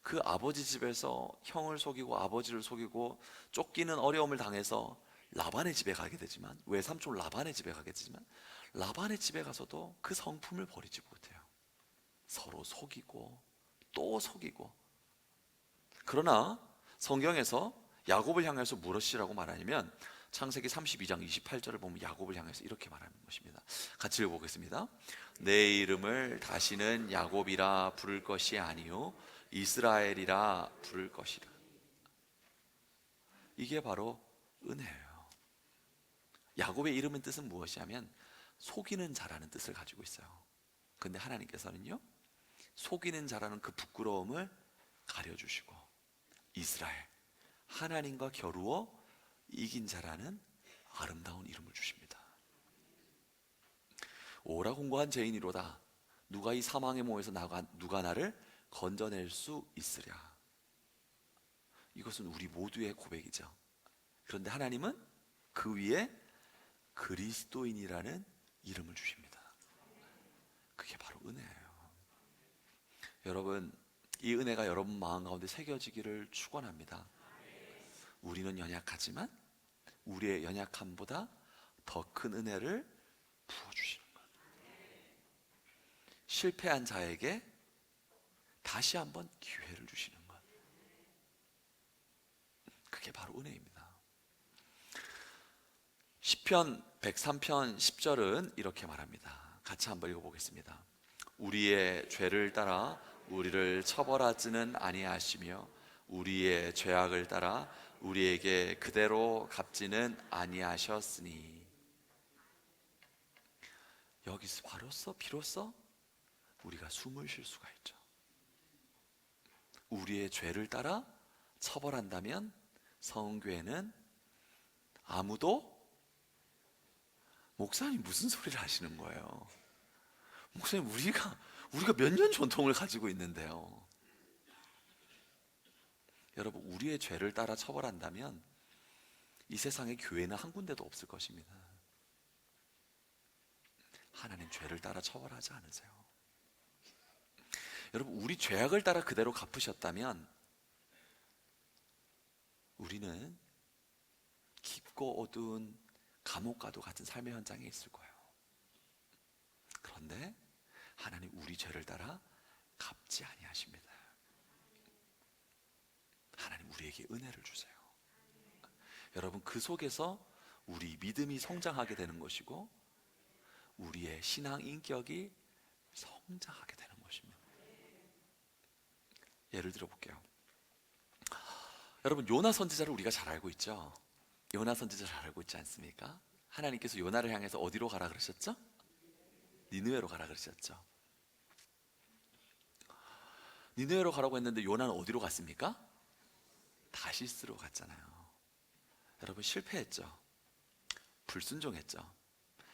그 아버지 집에서 형을 속이고 아버지를 속이고 쫓기는 어려움을 당해서 라반의 집에 가게 되지만, 외삼촌 라반의 집에 가게 되지만, 라반의 집에 가서도 그 성품을 버리지 못해요. 서로 속이고 또 속이고. 그러나 성경에서 야곱을 향해서 무엇이라고 말하냐면 창세기 32장 28절을 보면 야곱을 향해서 이렇게 말하는 것입니다. 같이 읽어보겠습니다. 내 이름을 다시는 야곱이라 부를 것이 아니요 이스라엘이라 부를 것이라. 이게 바로 은혜예요. 야곱의 이름의 뜻은 무엇이냐면 속이는 자라는 뜻을 가지고 있어요. 근데 하나님께서는요, 속이는 자라는 그 부끄러움을 가려주시고 이스라엘, 하나님과 겨루어 이긴 자라는 아름다운 이름을 주십니다. 오라 공고한 죄인이로다. 누가 이 사망의 몸에서 누가 나를 건져낼 수 있으랴. 이것은 우리 모두의 고백이죠. 그런데 하나님은 그 위에 그리스도인이라는 이름을 주십니다. 그게 바로 은혜예요. 여러분, 이 은혜가 여러분 마음 가운데 새겨지기를 축원합니다. 우리는 연약하지만 우리의 연약함보다 더 큰 은혜를 부어주시는 것. 실패한 자에게 다시 한번 기회를 주시는 것. 그게 바로 은혜입니다. 시편 103편 10절은 이렇게 말합니다. 같이 한번 읽어보겠습니다. 우리의 죄를 따라 우리를 처벌하지는 아니하시며 우리의 죄악을 따라 우리에게 그대로 갚지는 아니하셨으니. 여기서 비로소 우리가 숨을 쉴 수가 있죠. 우리의 죄를 따라 처벌한다면 성교회는 아무도, 목사님 무슨 소리를 하시는 거예요? 목사님, 우리가 몇 년 전통을 가지고 있는데요. 여러분, 우리의 죄를 따라 처벌한다면 이 세상에 교회는 한 군데도 없을 것입니다. 하나님 죄를 따라 처벌하지 않으세요. 여러분, 우리 죄악을 따라 그대로 갚으셨다면 우리는 깊고 어두운 감옥과도 같은 삶의 현장에 있을 거예요. 그런데 하나님 우리 죄를 따라 갚지 아니하십니다. 하나님 우리에게 은혜를 주세요. 여러분, 그 속에서 우리 믿음이 성장하게 되는 것이고 우리의 신앙 인격이 성장하게 되는 것입니다. 예를 들어 볼게요. 여러분, 요나 선지자를 우리가 잘 알고 있죠? 요나 선지자 잘 알고 있지 않습니까? 하나님께서 요나를 향해서 어디로 가라 그러셨죠? 니느웨로 가라 그러셨죠. 니느웨로 가라고 했는데 요나는 어디로 갔습니까? 다시스로 갔잖아요. 여러분, 실패했죠. 불순종했죠.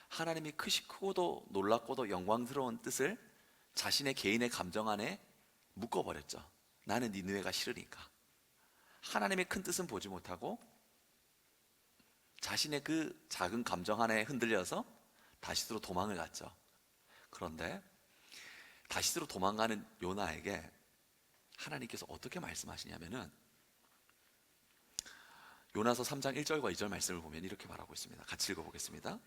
하나님이 크고도 놀랍고도 영광스러운 뜻을 자신의 개인의 감정 안에 묶어버렸죠. 나는 니느웨가 싫으니까. 하나님의 큰 뜻은 보지 못하고 자신의 그 작은 감정 안에 흔들려서 다시스로 도망을 갔죠. 그런데 다시스로 도망가는 요나에게 하나님께서 어떻게 말씀하시냐면은 요나서 3장 1절과 2절 말씀을 보면 이렇게 말하고 있습니다. 같이 읽어보겠습니다.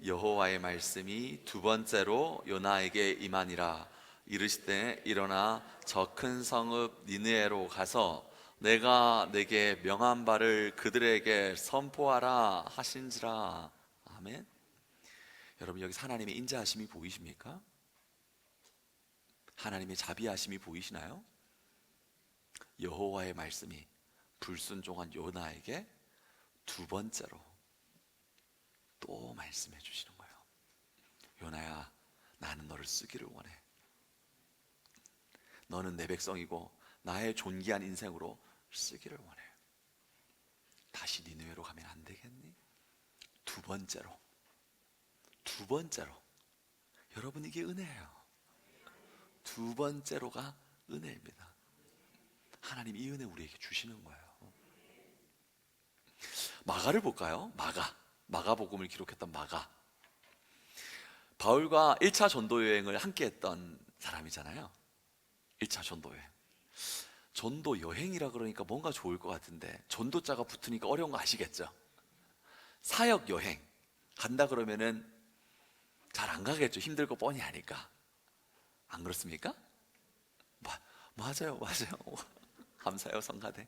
여호와의 말씀이 두 번째로 요나에게 임하니라. 이르시되 일어나 저 큰 성읍 니느웨로 가서 내가 내게 명한 바를 그들에게 선포하라 하신지라. 아멘. 여러분, 여기서 하나님의 인자하심이 보이십니까? 하나님의 자비하심이 보이시나요? 여호와의 말씀이 불순종한 요나에게 두 번째로 또 말씀해 주시는 거예요. 요나야, 나는 너를 쓰기를 원해. 너는 내 백성이고 나의 존귀한 인생으로 쓰기를 원해. 다시 니느웨로 가면 안 되겠니? 두 번째로, 여러분, 이게 은혜예요. 두 번째로가 은혜입니다. 하나님 이 은혜 우리에게 주시는 거예요. 마가를 볼까요? 마가복음을 기록했던 마가. 바울과 1차 전도 여행을 함께 했던 사람이잖아요. 1차 전도 여행. 전도 여행이라 그러니까 뭔가 좋을 것 같은데 전도자가 붙으니까 어려운 거 아시겠죠? 사역 여행 간다 그러면은 잘 안 가겠죠. 힘들 거 뻔히 아니까. 안 그렇습니까? 맞아요. 감사해요, 성가대.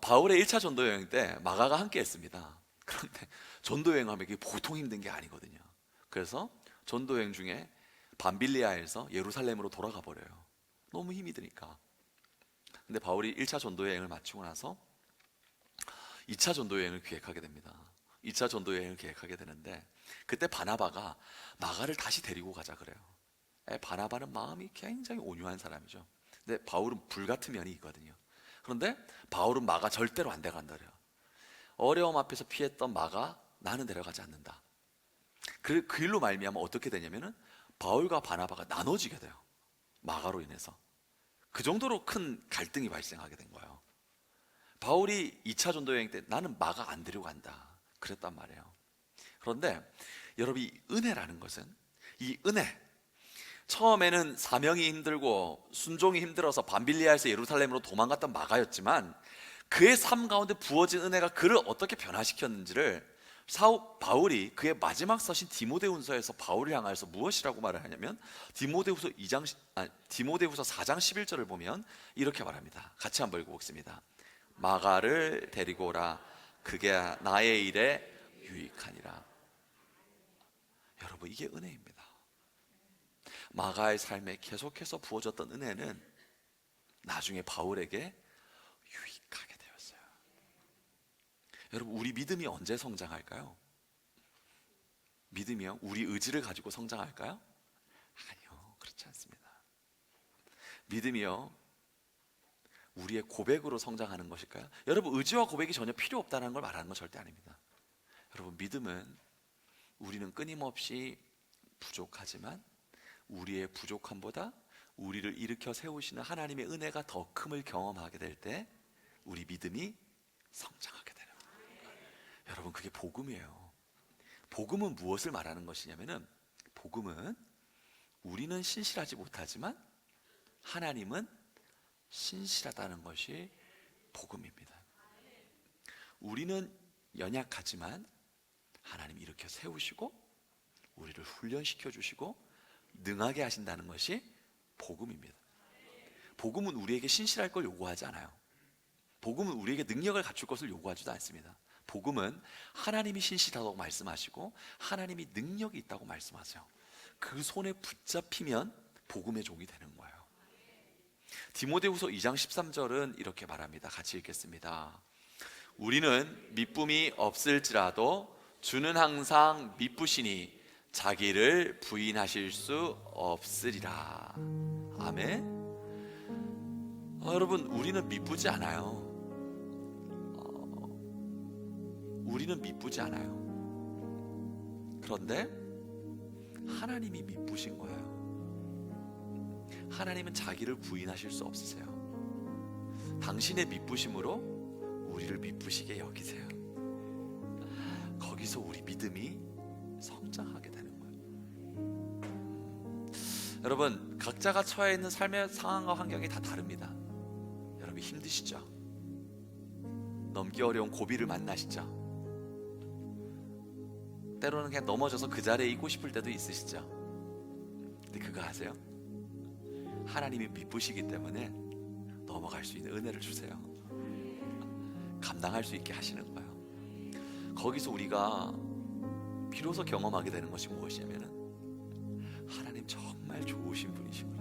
바울의 1차 전도 여행 때 마가가 함께 했습니다. 그런데 전도 여행하면 이게 보통 힘든 게 아니거든요. 그래서 전도 여행 중에 밤빌리아에서 예루살렘으로 돌아가 버려요. 너무 힘이 드니까. 근데 바울이 1차 전도 여행을 마치고 나서 2차 전도 여행을 기획하게 됩니다. 2차 전도 여행을 계획하게 되는데 그때 바나바가 마가를 다시 데리고 가자 그래요. 바나바는 마음이 굉장히 온유한 사람이죠. 근데 바울은 불같은 면이 있거든요. 그런데 바울은 마가 절대로 안 돼간다 그래요. 어려움 앞에서 피했던 마가 나는 데려가지 않는다. 그 일로 말미암아 어떻게 되냐면은 바울과 바나바가 나눠지게 돼요. 마가로 인해서. 그 정도로 큰 갈등이 발생하게 된 거예요. 바울이 2차 전도 여행 때 나는 마가 안 데려간다 그랬단 말이에요. 그런데 여러분, 이 은혜라는 것은, 이 은혜, 처음에는 사명이 힘들고 순종이 힘들어서 밤빌리아에서 예루살렘으로 도망갔던 마가였지만 그의 삶 가운데 부어진 은혜가 그를 어떻게 변화시켰는지를 바울이 그의 마지막 서신 디모데후서에서 바울을 향하여서 무엇이라고 말을 하냐면 디모데후서 4장 11절을 보면 이렇게 말합니다. 같이 한번 읽어보겠습니다. 마가를 데리고 오라. 그게 나의 일에 유익하니라. 여러분, 이게 은혜입니다. 마가의 삶에 계속해서 부어졌던 은혜는 나중에 바울에게 유익하게 되었어요. 여러분, 우리 믿음이 언제 성장할까요? 믿음이요? 우리 의지를 가지고 성장할까요? 아니요, 그렇지 않습니다. 믿음이요? 우리의 고백으로 성장하는 것일까요? 여러분, 의지와 고백이 전혀 필요 없다는 걸 말하는 건 절대 아닙니다. 여러분, 믿음은 우리는 끊임없이 부족하지만 우리의 부족함보다 우리를 일으켜 세우시는 하나님의 은혜가 더 큼을 경험하게 될 때 우리 믿음이 성장하게 되는 거예요. 여러분, 그게 복음이에요. 복음은 무엇을 말하는 것이냐면은 복음은 우리는 신실하지 못하지만 하나님은 신실하다는 것이 복음입니다. 우리는 연약하지만 하나님이 일으켜 세우시고 우리를 훈련시켜 주시고 능하게 하신다는 것이 복음입니다. 복음은 우리에게 신실할 걸 요구하지 않아요. 복음은 우리에게 능력을 갖출 것을 요구하지도 않습니다. 복음은 하나님이 신실하다고 말씀하시고 하나님이 능력이 있다고 말씀하세요. 그 손에 붙잡히면 복음의 종이 되는 거예요. 디모데후서 2장 13절은 이렇게 말합니다. 같이 읽겠습니다. 우리는 미쁨이 없을지라도 주는 항상 미쁘시니 자기를 부인하실 수 없으리라. 아멘. 여러분, 우리는 미쁘지 않아요. 우리는 미쁘지 않아요. 그런데 하나님이 미쁘신 거예요. 하나님은 자기를 부인하실 수 없으세요. 당신의 미쁘심으로 우리를 미쁘시게 여기세요. 거기서 우리 믿음이 성장하게 되는 거예요. 여러분, 각자가 처해 있는 삶의 상황과 환경이 다 다릅니다. 여러분, 힘드시죠? 넘기 어려운 고비를 만나시죠? 때로는 그냥 넘어져서 그 자리에 있고 싶을 때도 있으시죠? 근데 그거 아세요? 하나님이 미쁘시기 때문에 넘어갈 수 있는 은혜를 주세요. 감당할 수 있게 하시는 거예요. 거기서 우리가 비로소 경험하게 되는 것이 무엇이냐면은 하나님 정말 좋으신 분이시구나.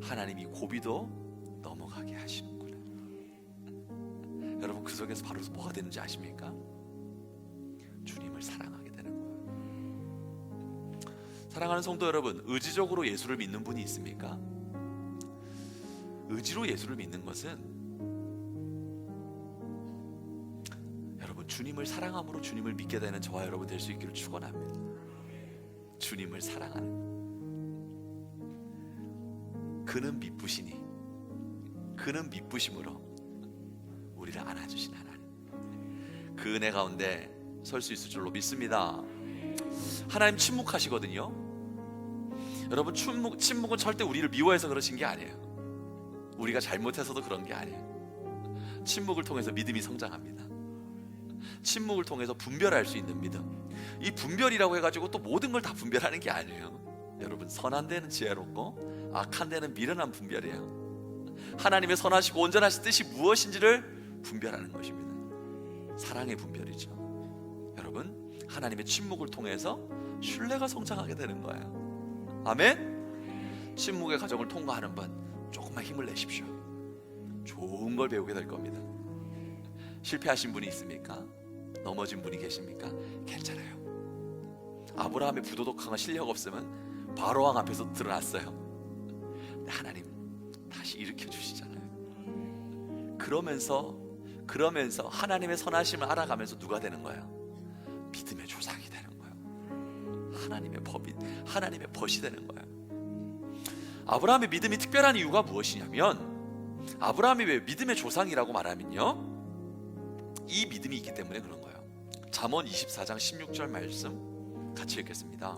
하나님이 고비도 넘어가게 하시는구나. 여러분, 그 속에서 바로 뭐가 되는지 아십니까? 주님을 주님을 사랑하게 되는 거예요. 사랑하는 성도 여러분, 의지적으로 예수를 믿는 분이 있습니까? 의지로 예수를 믿는 것은 여러분 주님을 사랑함으로 주님을 믿게 되는 저와 여러분 될 수 있기를 축원합니다. 주님을 사랑하는, 그는 미쁘시니 그는 미쁘심으로 우리를 안아주신 하나님, 그 은혜 가운데 설 수 있을 줄로 믿습니다. 하나님 침묵하시거든요. 여러분 침묵은 절대 우리를 미워해서 그러신 게 아니에요. 우리가 잘못해서도 그런 게 아니에요. 침묵을 통해서 믿음이 성장합니다. 침묵을 통해서 분별할 수 있는 믿음. 이 분별이라고 해가지고 또 모든 걸 다 분별하는 게 아니에요. 여러분, 선한 데는 지혜롭고 악한 데는 미련한 분별이에요. 하나님의 선하시고 온전하신 뜻이 무엇인지를 분별하는 것입니다. 사랑의 분별이죠. 여러분, 하나님의 침묵을 통해서 신뢰가 성장하게 되는 거예요. 아멘. 침묵의 과정을 통과하는 분 조금만 힘을 내십시오. 좋은 걸 배우게 될 겁니다. 실패하신 분이 있습니까? 넘어진 분이 계십니까? 괜찮아요. 아브라함의 부도덕한 실력 없으면 바로왕 앞에서 드러났어요. 근데 하나님 다시 일으켜 주시잖아요. 그러면서 하나님의 선하심을 알아가면서 누가 되는 거예요? 믿음의 조상이 되는 거예요. 하나님의 법인, 하나님의 벗이 되는 거예요. 아브라함의 믿음이 특별한 이유가 무엇이냐면, 아브라함이 왜 믿음의 조상이라고 말하면요, 이 믿음이 있기 때문에 그런 거예요. 잠언 24장 16절 말씀 같이 읽겠습니다.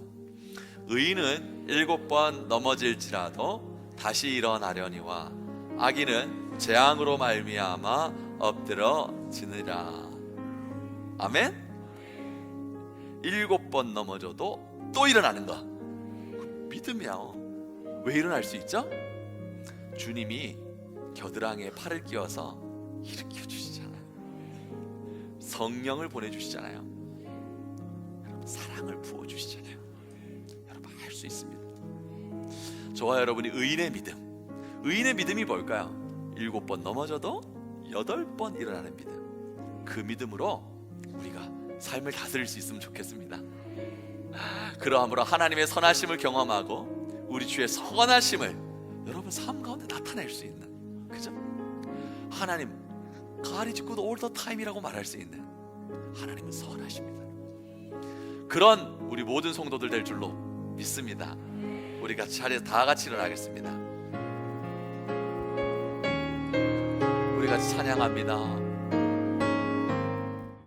의인은 7번 넘어질지라도 다시 일어나려니와 악인은 재앙으로 말미암아 엎드러지느라. 아멘. 7번 넘어져도 또 일어나는 거, 믿음이야. 왜 일어날 수 있죠? 주님이 겨드랑이에 팔을 끼워서 일으켜 주시잖아요. 성령을 보내주시잖아요. 여러분, 사랑을 부어주시잖아요. 여러분, 할 수 있습니다. 저와 여러분이 의인의 믿음이 뭘까요? 7번 넘어져도 8번 일어나는 믿음. 그 믿음으로 우리가 삶을 다스릴 수 있으면 좋겠습니다. 그러함으로 하나님의 선하심을 경험하고 우리 주의 선하심을 여러분 삶 가운데 나타낼 수 있는, 그죠? 하나님 God is good all the time이라고 말할 수 있는, 하나님은 선하십니다. 그런 우리 모든 성도들 될 줄로 믿습니다. 우리 같이 자리에서 다 같이 일어나겠습니다. 우리 같이 찬양합니다.